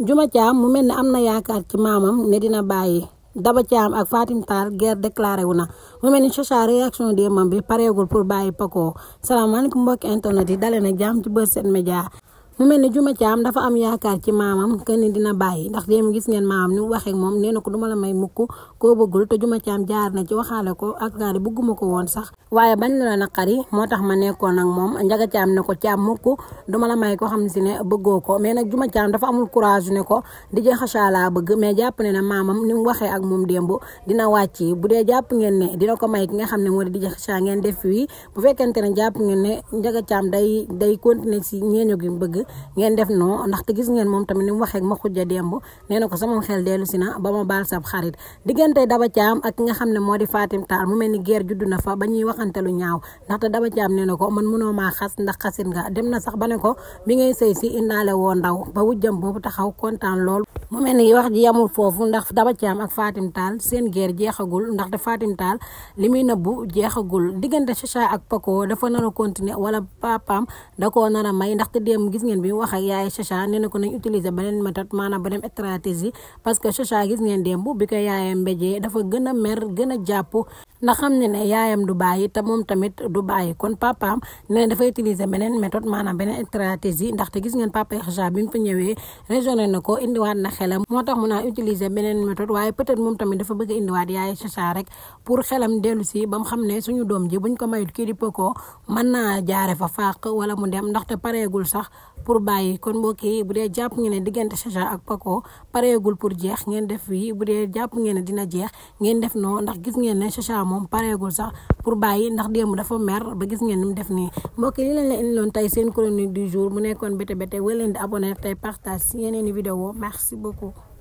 Juma Thiam mu mel ne am na yaakaar ci maamam ne dina bàyyi Daba Thiam ak Fatim Tall guerre déclaré wu na mu mel ni Chacha réaction des mam bi pareegul pour bàyyi Paco. salaamaaleykum mbokki internet yi dalee na jàmm ci Buzz 7 Media. mu mel ni Juma Thiam dafa am yaakaar ci maamam que ni dina bàyyi ndax démb gis ngeen maamam ni mu waxee ak moom nee na ko duma la may mukk koo bëggul te Juma Thiam jaar na ci waxaale ko ak naa di bëgguma ko woon sax waaye bañ la naqari moo tax ma nekkoon ak moom Njaga Thiam ne ko Thiam mukk duma la may ko xam si ne bëggoo ko mais nag Juma Thiam dafa amul courage ne ko DJ Chacha laa bëgg mais jàpp ne maamam ni mu waxee ak moom démb dina wàcc bu dee jàpp ngeen ne dina ko may ki nga xam ne moo di DJ Chacha ngeen def fii bu fekkente ne jàpp ngeen ne Njaga Thiam day continuer si ñeeño gi bëgg ngeen def non ndaxte gis ngeen moom tamit ni mu waxee ak ma xujja démb nee na ko sama xel dellu si na ba ma baal sab xarit diggante Daba Thiam ak ki nga xam ne moo di Fatim Tall mu mel ni guerre juddu na fa ba ñuy waxante lu ñaaw ndaxte Daba Thiam nee na ko man mënoo maa xas ndax xasit nga dem na sax ba ne ko bi ngay sëy si indaale woo ndaw ba wujjam boobu taxaw kontaan lool. mu mel ni wax ji yamul foofu ndax Daba Thiam ak Fatim Tall seen guerre jeexagul ndaxte Fatim Tall li muy nëbbu jeexagul diggante Chacha ak Paco dafa nar a continuer wala papaam da koo nar a may ndaxte démb gis ngeen bi mu wax ak yaay Chacha nee na ko nañ utiliser beneen méthode maanaam beneen stratégie parce que Chacha gis ngeen démb bi ko yaayam mbéjee dafa gën a mer gën a jàpp ndax xam ne yaayam du bàyyi te moom tamit du bàyyi kon papaam nee na dafay utiliser beneen méthode maanaam beneen stratégie ndaxte gis ngeen papa Chacha bi mu fa ñëwee raisonné na ko indiwaat na xelam moo tax mu naa utiliser beneen méthode waaye peut-être moom tamit dafa bëgg a indiwaat yaay Chacha rek pour xelam dellu si ba mu xam ne suñu doom ji buñ ko mayut kii di Paco mën naa jaare fa fàq wala mu dem ndaxte pareegul sax pour bàyyi kon mbokk yi bu dee jàpp ngeen ne diggante Chacha ak Paco pareegul pour jeex ngeen def fii bu dee jàpp ngeen ne dina jeex ngeen def noo ndax gis ngeen ne Chacha moom pareegul sax pour bàyyi ndax démb dafa mer ba gis ngeen ni mu def nii mbokk yi leen la indiloon tey seen chronique du jour mu nekkoon bété bété wala leen di abonné tey partage si yeneen i vidéo merci beaucoup.